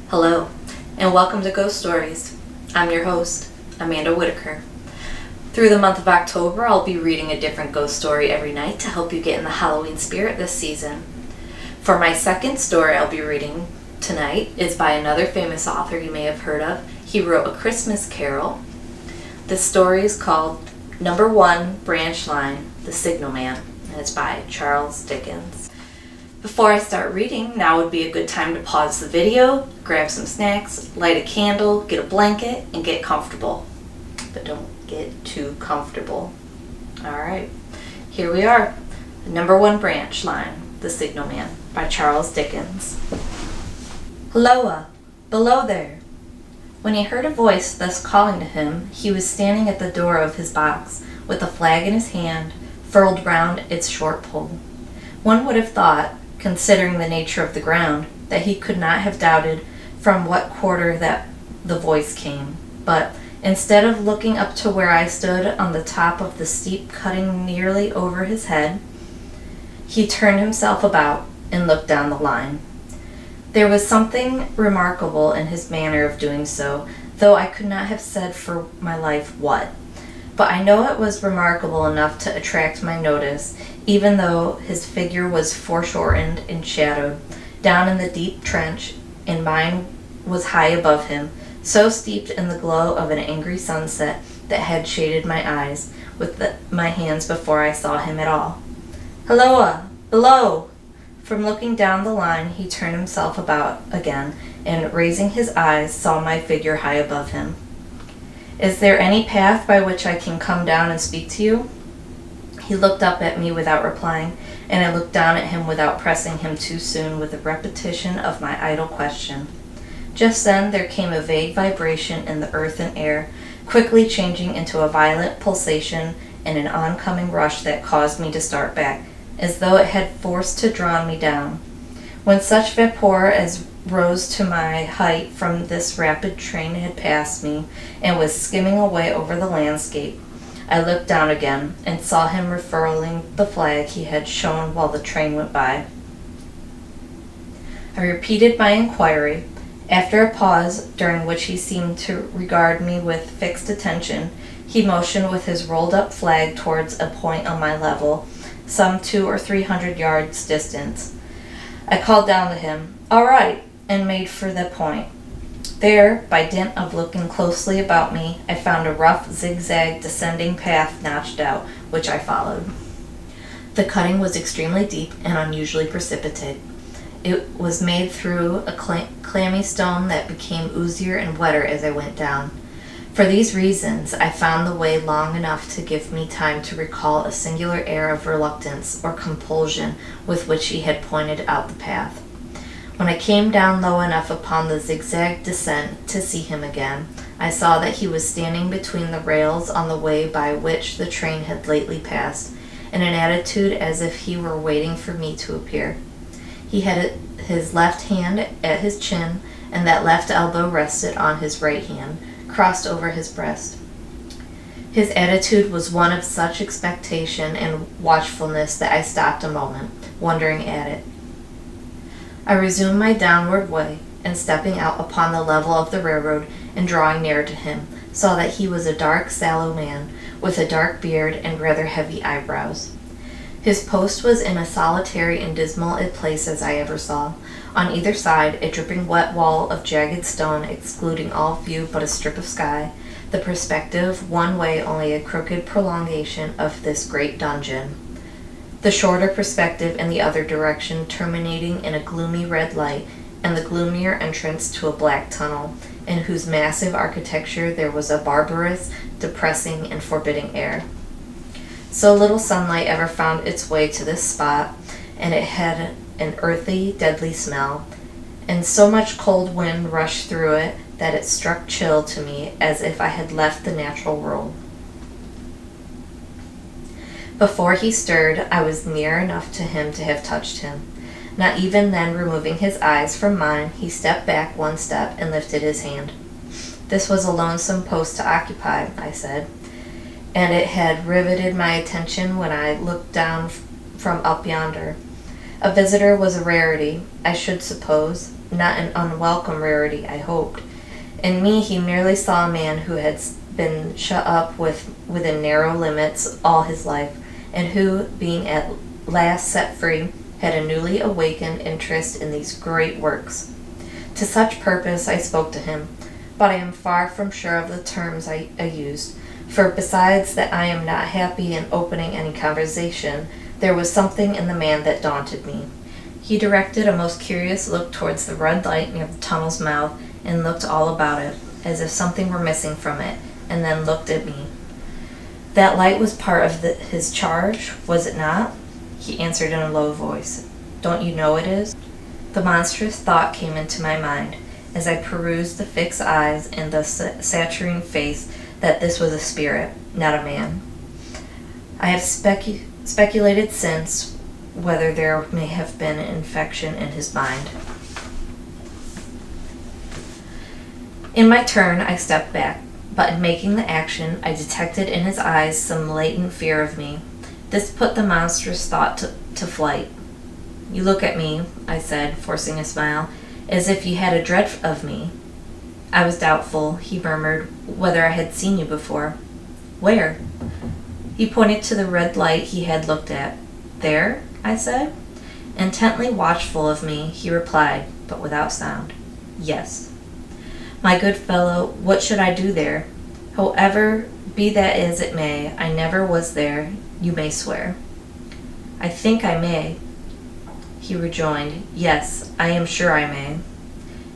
Hello, and welcome to Ghost Stories. I'm your host, Amanda Whitaker. Through the month of October, I'll be reading a different ghost story every night to help you get in the Halloween spirit this season. For my second story I'll be reading tonight is by another famous author you may have heard of. He wrote A Christmas Carol. The story is called Number 1 Branch Line, The Signal Man, and it's by Charles Dickens. Before I start reading, now would be a good time to pause the video, grab some snacks, light a candle, get a blanket, and get comfortable. But don't get too comfortable. Alright, here we are. The Number 1 Branch Line, The Signal Man by Charles Dickens. Halloa! Below there! When he heard a voice thus calling to him, he was standing at the door of his box, with a flag in his hand, furled round its short pole. One would have thought, considering the nature of the ground, that he could not have doubted from what quarter that the voice came. But instead of looking up to where I stood on the top of the steep cutting nearly over his head, he turned himself about and looked down the line. There was something remarkable in his manner of doing so, though I could not have said for my life what. But I know it was remarkable enough to attract my notice, even though his figure was foreshortened and shadowed down in the deep trench, and mine was high above him, so steeped in the glow of an angry sunset that had shaded my eyes with my hands before I saw him at all. Halloa! Below! From looking down the line, he turned himself about again, and raising his eyes, saw my figure high above him. Is there any path by which I can come down and speak to you? He looked up at me without replying, and I looked down at him without pressing him too soon with a repetition of my idle question. Just then there came a vague vibration in the earth and air, quickly changing into a violent pulsation and an oncoming rush that caused me to start back, as though it had forced to draw me down. When such vapor as rose to my height from this rapid train had passed me and was skimming away over the landscape, I looked down again and saw him refurling the flag he had shown while the train went by. I repeated my inquiry. After a pause, during which he seemed to regard me with fixed attention, he motioned with his rolled-up flag towards a point on my level, some 200 or 300 yards distant. I called down to him, "All right," and made for the point. There, by dint of looking closely about me, I found a rough, zigzag, descending path notched out, which I followed. The cutting was extremely deep and unusually precipitate. It was made through a clammy stone that became oozier and wetter as I went down. For these reasons, I found the way long enough to give me time to recall a singular air of reluctance or compulsion with which he had pointed out the path. When I came down low enough upon the zigzag descent to see him again, I saw that he was standing between the rails on the way by which the train had lately passed, in an attitude as if he were waiting for me to appear. He had his left hand at his chin, and that left elbow rested on his right hand, crossed over his breast. His attitude was one of such expectation and watchfulness that I stopped a moment, wondering at it. I resumed my downward way, and stepping out upon the level of the railroad and drawing nearer to him, saw that he was a dark, sallow man, with a dark beard and rather heavy eyebrows. His post was in as solitary and dismal a place as I ever saw. On either side, a dripping wet wall of jagged stone excluding all view but a strip of sky, the perspective one way only a crooked prolongation of this great dungeon, the shorter perspective in the other direction terminating in a gloomy red light, and the gloomier entrance to a black tunnel, in whose massive architecture there was a barbarous, depressing, and forbidding air. So little sunlight ever found its way to this spot, and it had an earthy, deadly smell, and so much cold wind rushed through it that it struck chill to me as if I had left the natural world. Before he stirred, I was near enough to him to have touched him. Not even then removing his eyes from mine, he stepped back one step and lifted his hand. This was a lonesome post to occupy, I said, and it had riveted my attention when I looked down from up yonder. A visitor was a rarity, I should suppose, not an unwelcome rarity, I hoped. In me he merely saw a man who had been shut up within narrow limits all his life, and who, being at last set free, had a newly awakened interest in these great works. To such purpose I spoke to him, but I am far from sure of the terms I used, for besides that I am not happy in opening any conversation, there was something in the man that daunted me. He directed a most curious look towards the red light near the tunnel's mouth, and looked all about it, as if something were missing from it, and then looked at me. That light was part of his charge, was it not? He answered in a low voice. Don't you know it is? The monstrous thought came into my mind, as I perused the fixed eyes and the saturnine face, that this was a spirit, not a man. I have speculated since whether there may have been an infection in his mind. In my turn, I stepped back, but in making the action, I detected in his eyes some latent fear of me. This put the monstrous thought to flight. You look at me, I said, forcing a smile, as if you had a dread of me. I was doubtful, he murmured, whether I had seen you before. Where? He pointed to the red light he had looked at. There? I said. Intently watchful of me, he replied, but without sound. Yes. My good fellow, what should I do there? However, be that as it may, I never was there, you may swear. I think I may. He rejoined, Yes, I am sure I may.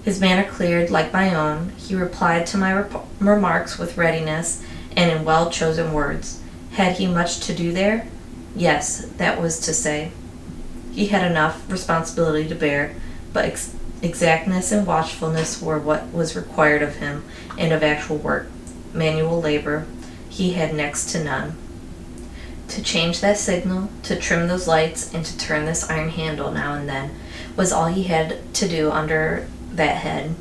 His manner cleared like my own. He replied to my remarks with readiness and in well-chosen words. Had he much to do there? Yes, that was to say. He had enough responsibility to bear, but exactness and watchfulness were what was required of him, and of actual work, manual labor, he had next to none. To change that signal, to trim those lights, and to turn this iron handle now and then, was all he had to do under that head.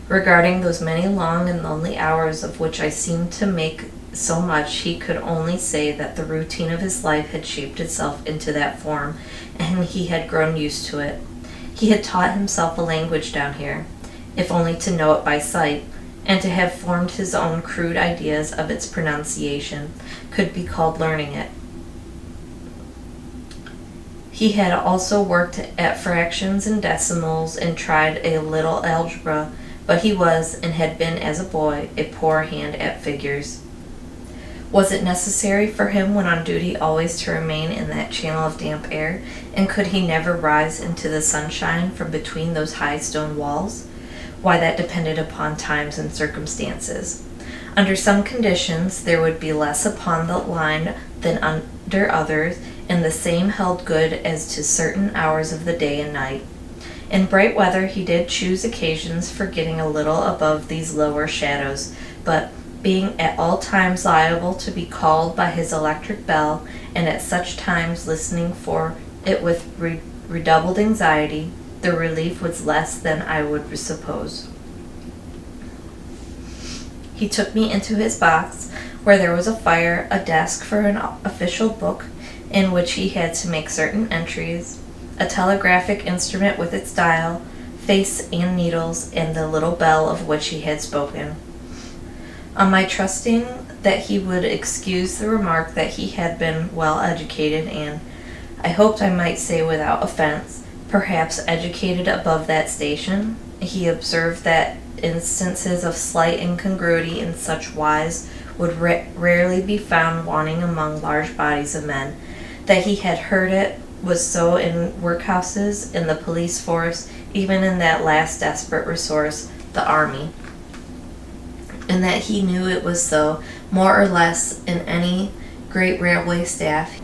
Regarding those many long and lonely hours of which I seemed to make so much, he could only say that the routine of his life had shaped itself into that form, and he had grown used to it. He had taught himself a language down here, if only to know it by sight, and to have formed his own crude ideas of its pronunciation could be called learning it. He had also worked at fractions and decimals and tried a little algebra, but he was, and had been as a boy, a poor hand at figures. Was it necessary for him when on duty always to remain in that channel of damp air, and could he never rise into the sunshine from between those high stone walls? Why, that depended upon times and circumstances. Under some conditions there would be less upon the line than under others, and the same held good as to certain hours of the day and night. In bright weather he did choose occasions for getting a little above these lower shadows, but being at all times liable to be called by his electric bell, and at such times listening for it with redoubled anxiety, the relief was less than I would suppose. He took me into his box, where there was a fire, a desk for an official book, in which he had to make certain entries, a telegraphic instrument with its dial, face and needles, and the little bell of which he had spoken. On my trusting that he would excuse the remark that he had been well educated and, I hoped I might say without offense, perhaps educated above that station, he observed that instances of slight incongruity in such wise would rarely be found wanting among large bodies of men, that he had heard it was so in workhouses, in the police force, even in that last desperate resource, the army, and that he knew it was so, more or less, in any great railway staff.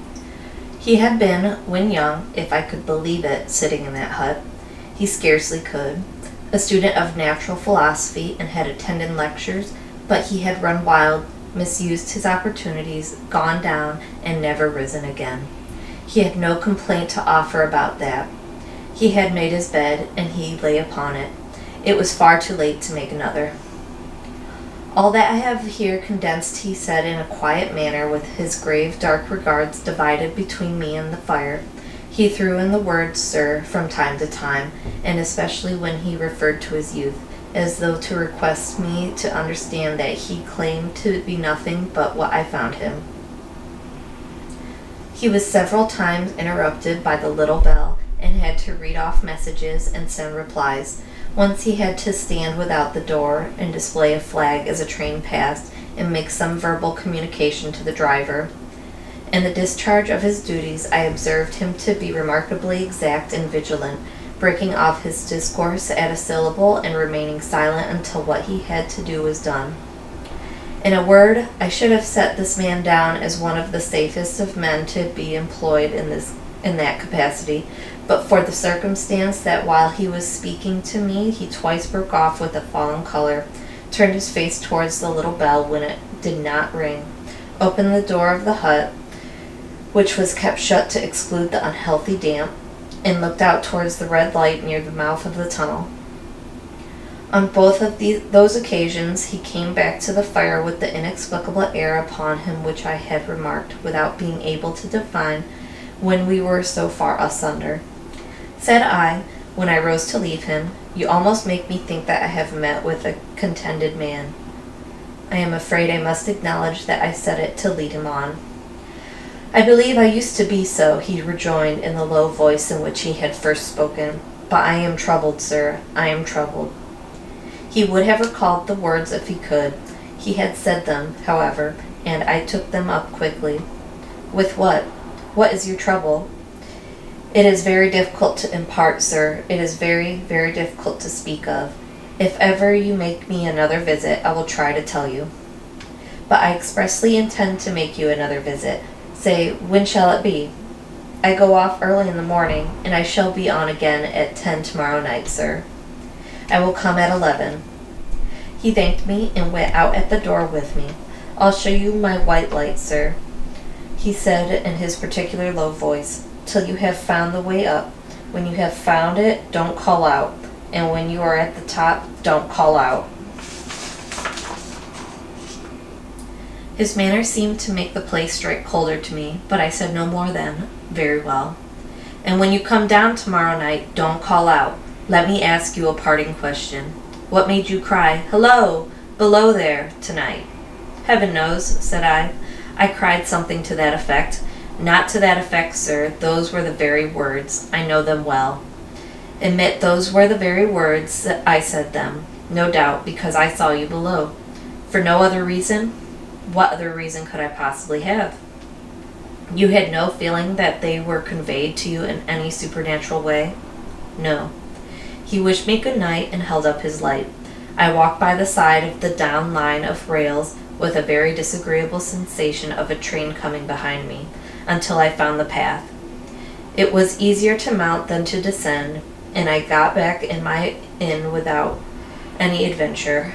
He had been, when young, if I could believe it, sitting in that hut. He scarcely could. A student of natural philosophy, and had attended lectures, but he had run wild, misused his opportunities, gone down, and never risen again. He had no complaint to offer about that. He had made his bed, and he lay upon it. It was far too late to make another. All that I have here condensed he said in a quiet manner, with his grave dark regards divided between me and the fire. He threw in the word sir from time to time, and especially when he referred to his youth, as though to request me to understand that he claimed to be nothing but what I found him. He was several times interrupted by the little bell, and had to read off messages and send replies. Once he had to stand without the door and display a flag as a train passed and make some verbal communication to the driver. In the discharge of his duties, I observed him to be remarkably exact and vigilant, breaking off his discourse at a syllable and remaining silent until what he had to do was done. In a word, I should have set this man down as one of the safest of men to be employed in that capacity, but for the circumstance that while he was speaking to me, he twice broke off with a fallen color, turned his face towards the little bell when it did not ring, opened the door of the hut, which was kept shut to exclude the unhealthy damp, and looked out towards the red light near the mouth of the tunnel. On both of those occasions he came back to the fire with the inexplicable air upon him which I had remarked, without being able to define when we were so far asunder. Said I, when I rose to leave him, "You almost make me think that I have met with a contented man." I am afraid I must acknowledge that I said it to lead him on. "I believe I used to be so," he rejoined in the low voice in which he had first spoken. "But I am troubled, sir, I am troubled." He would have recalled the words if he could. He had said them, however, and I took them up quickly. "With what? What is your trouble?" "It is very difficult to impart, sir. It is very, very difficult to speak of. If ever you make me another visit, I will try to tell you." "But I expressly intend to make you another visit. Say, when shall it be?" "I go off early in the morning, and I shall be on again at 10 tomorrow night, sir." "I will come at 11. He thanked me and went out at the door with me. "I'll show you my white light, sir," he said in his particular low voice, "till you have found the way up. When you have found it, don't call out, and when you are at the top, don't call out." His manner seemed to make the place strike colder to me, but I said no more than, "Very well. And when you come down tomorrow night, don't call out. Let me ask you a parting question. What made you cry, 'Hello, below there,' tonight?" "Heaven knows," said I. "I cried something to that effect." "Not to that effect, sir. Those were the very words. I know them well." "Admit those were the very words. I said them. No doubt, because I saw you below." "For no other reason?" "What other reason could I possibly have?" "You had no feeling that they were conveyed to you in any supernatural way?" "No." He wished me good night and held up his light. I walked by the side of the down line of rails with a very disagreeable sensation of a train coming behind me, until I found the path. It was easier to mount than to descend, and I got back in my inn without any adventure.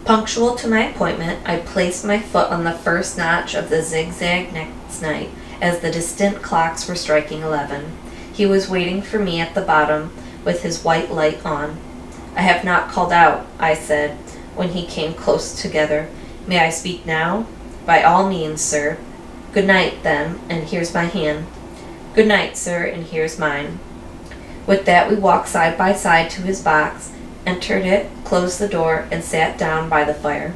Punctual to my appointment, I placed my foot on the first notch of the zigzag next night, as the distant clocks were striking 11. He was waiting for me at the bottom, with his white light on. "I have not called out," I said, when he came close together. "May I speak now?" "By all means, sir." "Good night, then, and here's my hand." "Good night, sir, and here's mine." With that we walked side by side to his box, entered it, closed the door, and sat down by the fire.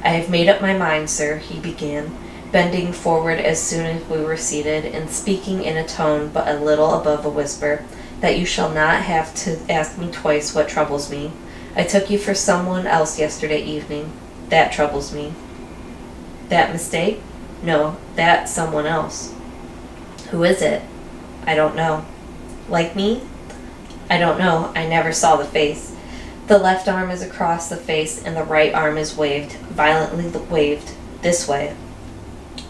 "I have made up my mind, sir," he began, bending forward as soon as we were seated, and speaking in a tone but a little above a whisper, "that you shall not have to ask me twice what troubles me. I took you for someone else yesterday evening. That troubles me." "That mistake?" "No, that someone else." "Who is it?" "I don't know." "Like me?" "I don't know. I never saw the face." "The left arm is across the face, and the right arm is waved, violently waved, this way."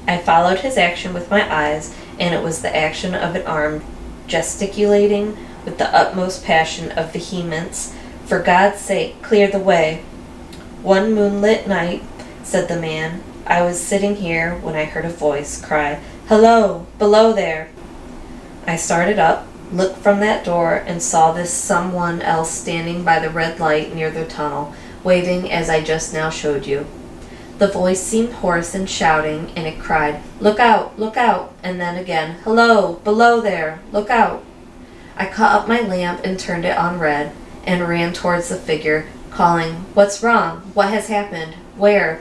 I followed his action with my eyes, and it was the action of an arm gesticulating with the utmost passion of vehemence. "For God's sake, clear the way." "One moonlit night," said the man, "I was sitting here when I heard a voice cry, 'Hello, below there.' I started up, looked from that door, and saw this someone else standing by the red light near the tunnel, waving as I just now showed you. The voice seemed hoarse and shouting, and it cried, "Look out," and then again, "Hello, below there, look out." I caught up my lamp and turned it on red, and ran towards the figure, calling, "What's wrong? What has happened? Where?"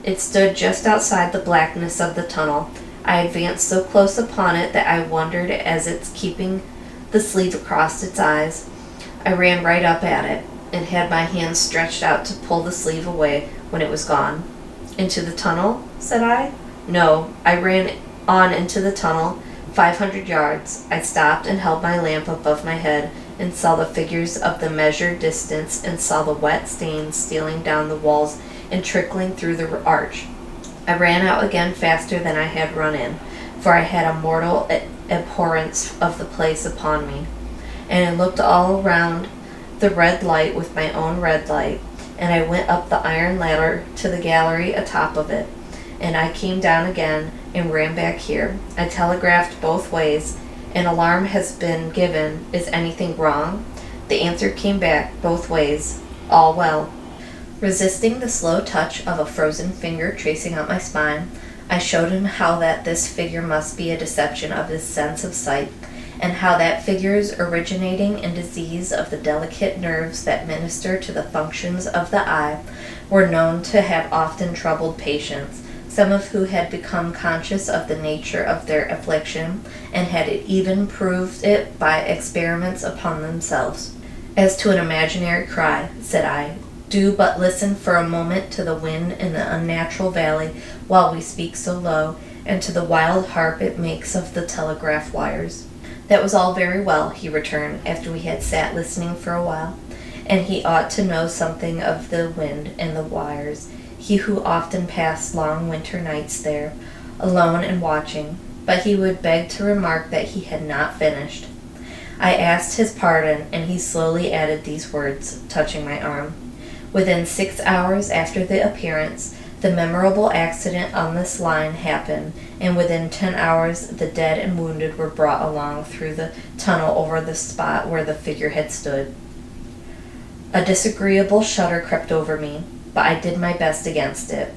It stood just outside the blackness of the tunnel. I advanced so close upon it that I wondered as it's keeping the sleeve across its eyes. I ran right up at it, and had my hand stretched out to pull the sleeve away when it was gone. "Into the tunnel?" said I. "No, I ran on into the tunnel, 500 yards. I stopped and held my lamp above my head and saw the figures of the measured distance and saw the wet stains stealing down the walls and trickling through the arch. I ran out again faster than I had run in, for I had a mortal abhorrence of the place upon me, and I looked all round the red light with my own red light, and I went up the iron ladder to the gallery atop of it, and I came down again and ran back here. I telegraphed both ways. An alarm has been given. Is anything wrong? The answer came back both ways. All well. Resisting the slow touch of a frozen finger tracing out my spine, I showed him how that this figure must be a deception of his sense of sight, and how that figures originating in disease of the delicate nerves that minister to the functions of the eye were known to have often troubled patients, some of who had become conscious of the nature of their affliction, and had even proved it by experiments upon themselves. As to an imaginary cry, said I, do but listen for a moment to the wind in the unnatural valley while we speak so low, and to the wild harp it makes of the telegraph wires. That was all very well, he returned, after we had sat listening for a while, and he ought to know something of the wind and the wires, he who often passed long winter nights there, alone and watching, but he would beg to remark that he had not finished. I asked his pardon, and he slowly added these words, touching my arm. Within 6 hours after the appearance, the memorable accident on this line happened, and within 10 hours the dead and wounded were brought along through the tunnel over the spot where the figure had stood. A disagreeable shudder crept over me, but I did my best against it.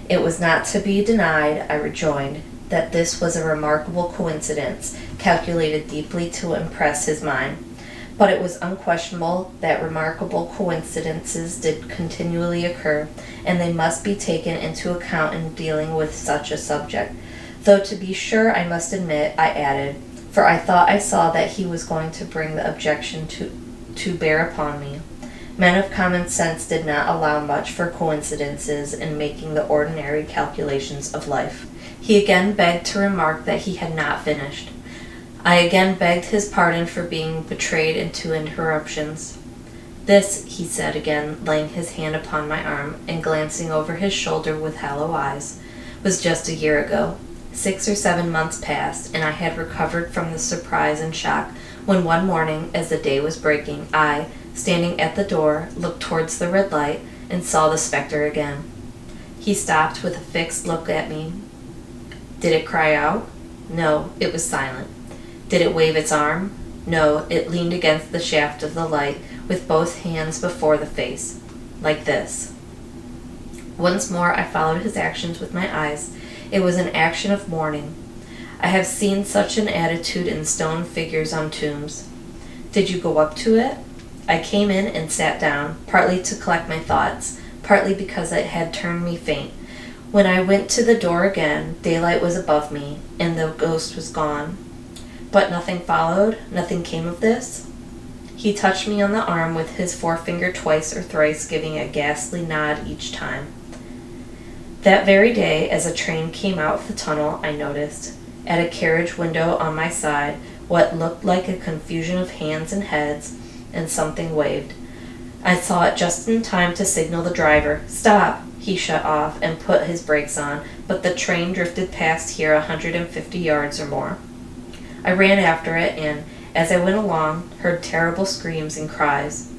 It was not to be denied, I rejoined, that this was a remarkable coincidence, calculated deeply to impress his mind. But it was unquestionable that remarkable coincidences did continually occur, and they must be taken into account in dealing with such a subject. Though to be sure, I must admit, I added, for I thought I saw that he was going to bring the objection to bear upon me. Men of common sense did not allow much for coincidences in making the ordinary calculations of life. He again begged to remark that he had not finished. I again begged his pardon for being betrayed into interruptions. This, he said again, laying his hand upon my arm and glancing over his shoulder with hollow eyes, was just a year ago. 6 or 7 months passed, and I had recovered from the surprise and shock when one morning, as the day was breaking, I, standing at the door, looked towards the red light and saw the spectre again. He stopped with a fixed look at me. Did it cry out? No, it was silent. Did it wave its arm? No, it leaned against the shaft of the light with both hands before the face, like this. Once more I followed his actions with my eyes. It was an action of mourning. I have seen such an attitude in stone figures on tombs. Did you go up to it? I came in and sat down, partly to collect my thoughts, partly because it had turned me faint. When I went to the door again, daylight was above me, and the ghost was gone. But nothing followed? Nothing came of this? He touched me on the arm with his forefinger twice or thrice, giving a ghastly nod each time. That very day, as a train came out of the tunnel, I noticed, at a carriage window on my side, what looked like a confusion of hands and heads, and something waved. I saw it just in time to signal the driver. Stop! He shut off and put his brakes on, but the train drifted past here 150 yards or more. I ran after it and, as I went along, heard terrible screams and cries.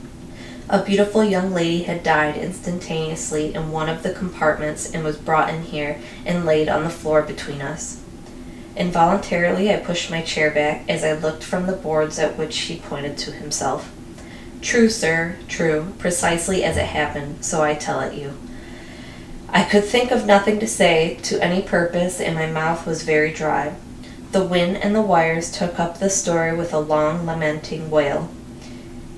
A beautiful young lady had died instantaneously in one of the compartments and was brought in here and laid on the floor between us. Involuntarily I pushed my chair back as I looked from the boards at which he pointed to himself. True, sir, true, precisely as it happened, so I tell it you. I could think of nothing to say to any purpose, and my mouth was very dry. The wind and the wires took up the story with a long, lamenting wail.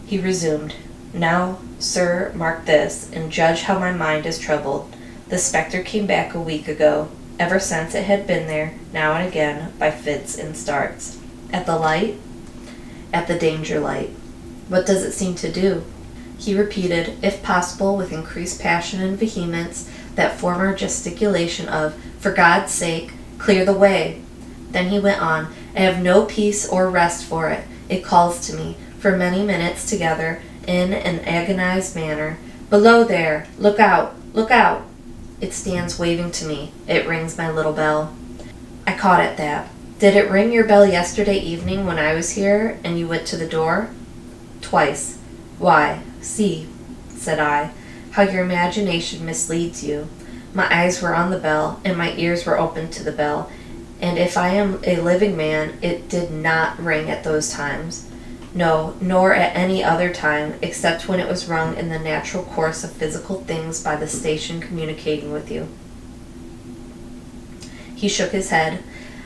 He resumed, "Now, sir, mark this, and judge how my mind is troubled. The spectre came back a week ago. Ever since it had been there, now and again, by fits and starts." "At the light?" "At the danger light." "What does it seem to do?" He repeated, if possible with increased passion and vehemence, that former gesticulation of, "For God's sake, clear the way." Then he went on, "I have no peace or rest for it. It calls to me, for many minutes together, in an agonized manner, 'Below there! Look out! Look out!' It stands waving to me. It rings my little bell." I caught at that. "Did it ring your bell yesterday evening when I was here, and you went to the door?" "Twice." "Why, see," said I, "how your imagination misleads you. My eyes were on the bell, and my ears were open to the bell, and if I am a living man, it did not ring at those times. No, nor at any other time, except when it was rung in the natural course of physical things by the station communicating with you." He shook his head.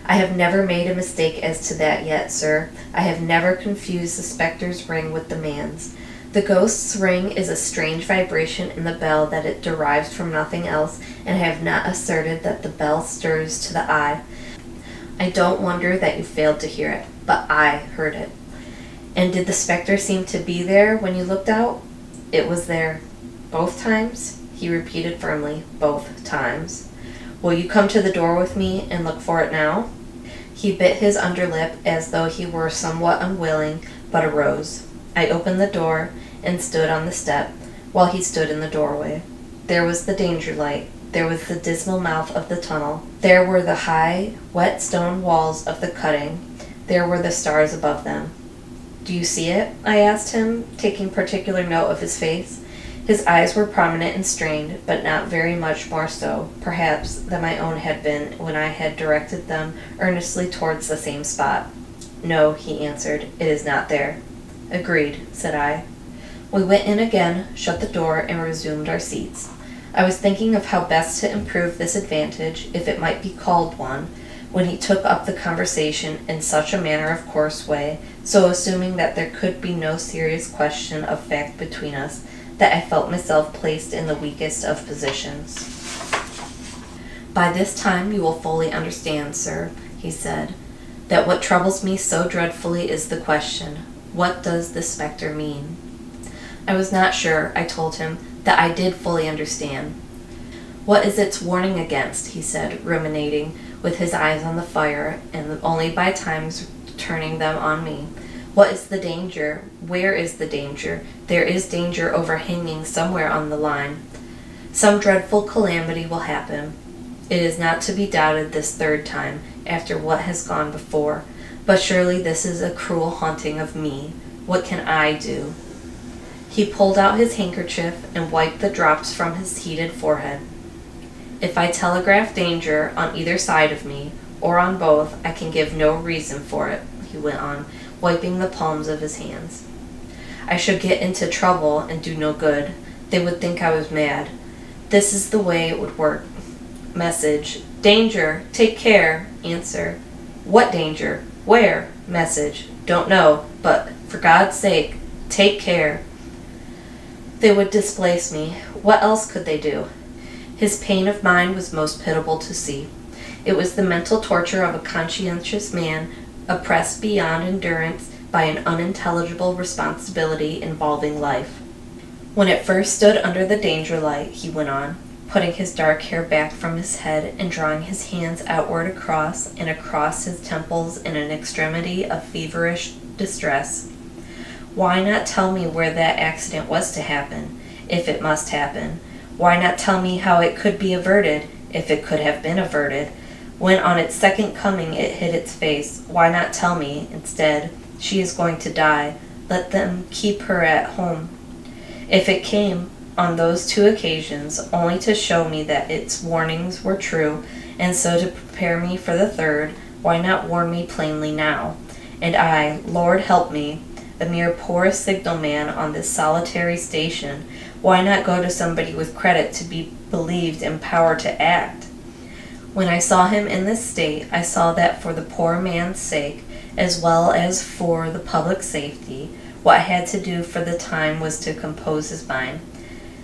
"I have never made a mistake as to that yet, sir. I have never confused the spectre's ring with the man's. The ghost's ring is a strange vibration in the bell that it derives from nothing else, and I have not asserted that the bell stirs to the eye. I don't wonder that you failed to hear it, but I heard it." "And did the spectre seem to be there when you looked out?" "It was there." "Both times?" He repeated firmly, "Both times." "Will you come to the door with me and look for it now?" He bit his underlip as though he were somewhat unwilling, but arose. I opened the door and stood on the step, while he stood in the doorway. There was the danger light. There was the dismal mouth of the tunnel. There were the high, wet stone walls of the cutting. There were the stars above them. "Do you see it?" I asked him, taking particular note of his face. His eyes were prominent and strained, but not very much more so, perhaps, than my own had been when I had directed them earnestly towards the same spot. "No," he answered, "it is not there." "Agreed," said I. We went in again, shut the door, and resumed our seats. I was thinking of how best to improve this advantage, if it might be called one, when he took up the conversation in such a matter-of-course way, so assuming that there could be no serious question of fact between us, that I felt myself placed in the weakest of positions. "By this time you will fully understand, sir," he said, "that what troubles me so dreadfully is the question, what does the spectre mean?" I was not sure, I told him, that I did fully understand. "What is its warning against?" he said, ruminating, with his eyes on the fire, and only by times turning them on me. "What is the danger? Where is the danger? There is danger overhanging somewhere on the line. Some dreadful calamity will happen. It is not to be doubted this third time, after what has gone before. But surely this is a cruel haunting of me. What can I do?" He pulled out his handkerchief and wiped the drops from his heated forehead. "If I telegraph danger on either side of me, or on both, I can give no reason for it," he went on, wiping the palms of his hands. "I should get into trouble and do no good. They would think I was mad. This is the way it would work. Message: danger! Take care! Answer: what danger? Where? Message: don't know, but for God's sake, take care. They would displace me. What else could they do? His pain of mind was most pitiable to see. It was the mental torture of a conscientious man oppressed beyond endurance by an unintelligible responsibility involving life. When it first stood under the danger light, he went on, putting his dark hair back from his head and drawing his hands outward across and across his temples in an extremity of feverish distress. Why not tell me where that accident was to happen, if it must happen? Why not tell me how it could be averted, if it could have been averted? When on its second coming it hid its face, why not tell me, instead, she is going to die, let them keep her at home? If it came, on those two occasions, only to show me that its warnings were true, and so to prepare me for the third, why not warn me plainly now? And I, Lord help me, a mere poor signalman on this solitary station. Why not go to somebody with credit to be believed and power to act? When I saw him in this state, I saw that for the poor man's sake, as well as for the public safety, what I had to do for the time was to compose his mind.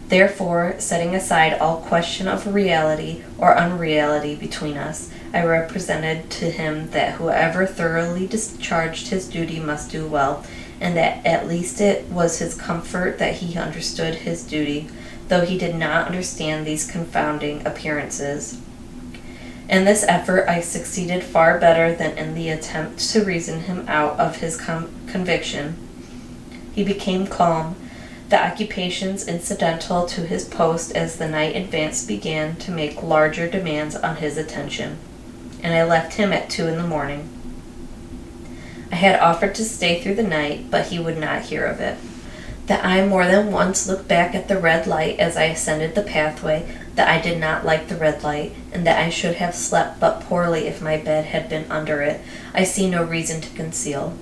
Therefore, setting aside all question of reality or unreality between us, I represented to him that whoever thoroughly discharged his duty must do well, and that at least it was his comfort that he understood his duty, though he did not understand these confounding appearances. In this effort I succeeded far better than in the attempt to reason him out of his conviction. He became calm. The occupations incidental to his post as the night advanced began to make larger demands on his attention, and I left him at 2 a.m. I had offered to stay through the night, but he would not hear of it. That I more than once looked back at the red light as I ascended the pathway, that I did not like the red light, and that I should have slept but poorly if my bed had been under it, I see no reason to conceal.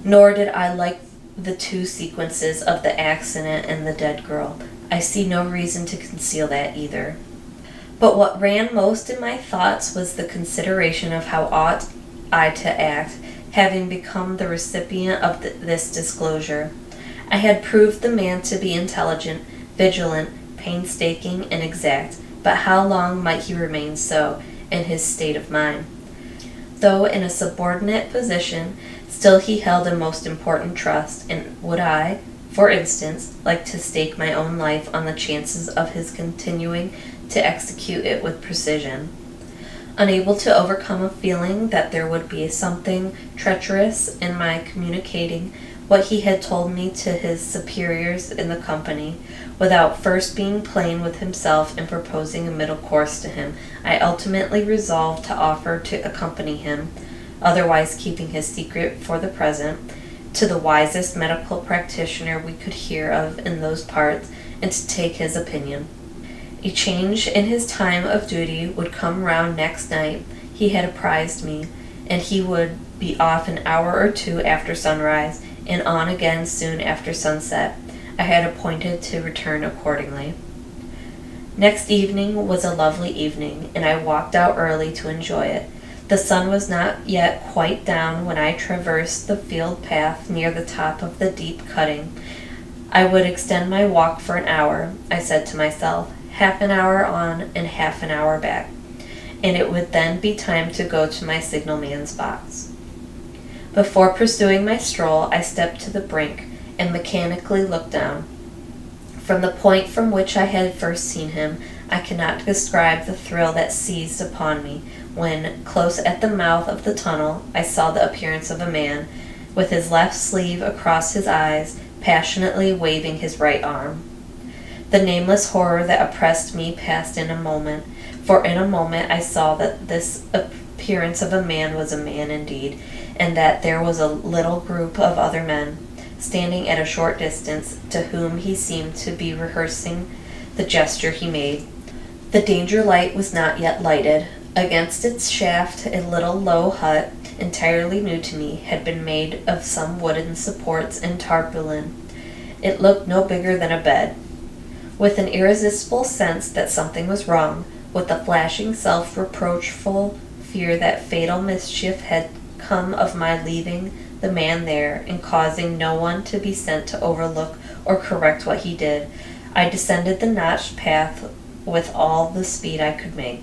Nor did I like the 2 sequences of the accident and the dead girl. I see no reason to conceal that either. But what ran most in my thoughts was the consideration of how ought I to act, having become the recipient of this disclosure. I had proved the man to be intelligent, vigilant, painstaking, and exact, but how long might he remain so, in his state of mind? Though in a subordinate position, still he held a most important trust, and would I, for instance, like to stake my own life on the chances of his continuing to execute it with precision? Unable to overcome a feeling that there would be something treacherous in my communicating what he had told me to his superiors in the company, without first being plain with himself and proposing a middle course to him, I ultimately resolved to offer to accompany him, otherwise keeping his secret for the present, to the wisest medical practitioner we could hear of in those parts, and to take his opinion. A change in his time of duty would come round next night, he had apprised me, and he would be off an hour or 2 after sunrise, and on again soon after sunset. I had appointed to return accordingly. Next evening was a lovely evening, and I walked out early to enjoy it. The sun was not yet quite down when I traversed the field path near the top of the deep cutting. I would extend my walk for an hour, I said to myself, half an hour on and half an hour back, and it would then be time to go to my signalman's box. Before pursuing my stroll, I stepped to the brink and mechanically looked down. From the point from which I had first seen him, I cannot describe the thrill that seized upon me when, close at the mouth of the tunnel, I saw the appearance of a man, with his left sleeve across his eyes, passionately waving his right arm. The nameless horror that oppressed me passed in a moment, for in a moment I saw that this appearance of a man was a man indeed, and that there was a little group of other men, standing at a short distance, to whom he seemed to be rehearsing the gesture he made. The danger light was not yet lighted. Against its shaft a little low hut, entirely new to me, had been made of some wooden supports and tarpaulin. It looked no bigger than a bed. With an irresistible sense that something was wrong, with a flashing self-reproachful fear that fatal mischief had come of my leaving the man there and causing no one to be sent to overlook or correct what he did, I descended the notched path with all the speed I could make.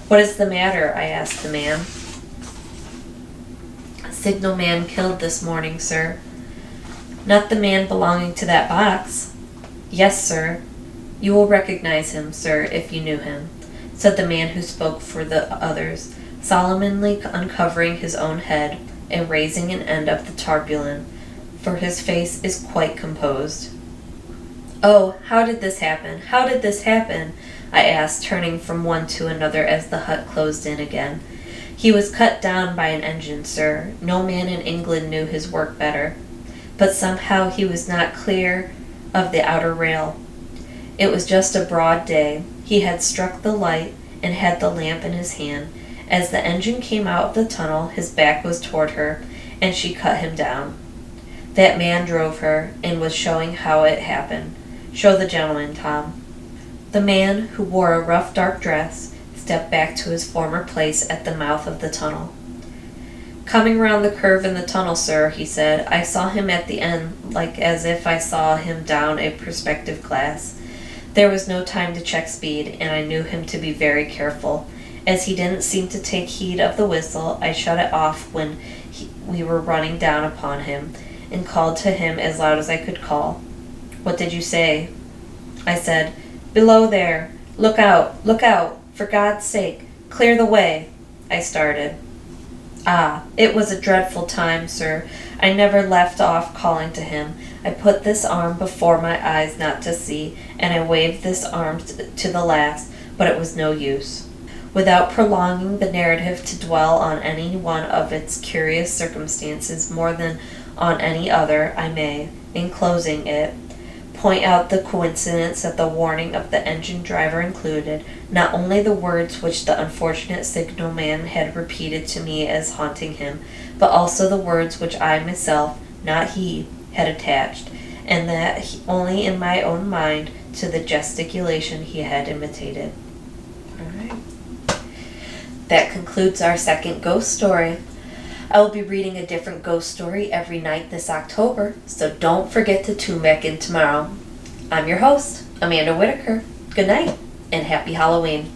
"What is the matter?" I asked the man. "Signalman killed this morning, sir." "Not the man belonging to that box?" "Yes, sir." "You will recognize him, sir, if you knew him," said the man who spoke for the others, solemnly uncovering his own head and raising an end of the tarpaulin, for his face is quite composed. "Oh, how did this happen? How did this happen?" I asked, turning from one to another as the hut closed in again. "He was cut down by an engine, sir. No man in England knew his work better. But somehow he was not clear of the outer rail. It was just a broad day. He had struck the light and had the lamp in his hand. As the engine came out of the tunnel, his back was toward her, and she cut him down. That man drove her and was showing how it happened. Show the gentleman, Tom. The man, who wore a rough dark dress, stepped back to his former place at the mouth of the tunnel. Coming round the curve in the tunnel, sir, he said. I saw him at the end, like as if I saw him down a perspective glass. There was no time to check speed, and I knew him to be very careful. As he didn't seem to take heed of the whistle, I shut it off when we were running down upon him, and called to him as loud as I could call. What did you say? I said, Below there! Look out! Look out! For God's sake! Clear the way! I started. Ah, it was a dreadful time, sir. I never left off calling to him. I put this arm before my eyes not to see, and I waved this arm to the last, but it was no use. Without prolonging the narrative to dwell on any one of its curious circumstances more than on any other, I may, in closing it, point out the coincidence that the warning of the engine driver included not only the words which the unfortunate signalman had repeated to me as haunting him, but also the words which I myself, not he, had attached, and that only in my own mind, to the gesticulation he had imitated. All right. That concludes our second ghost story. I will be reading a different ghost story every night this October, so don't forget to tune back in tomorrow. I'm your host, Amanda Whitaker. Good night, and happy Halloween.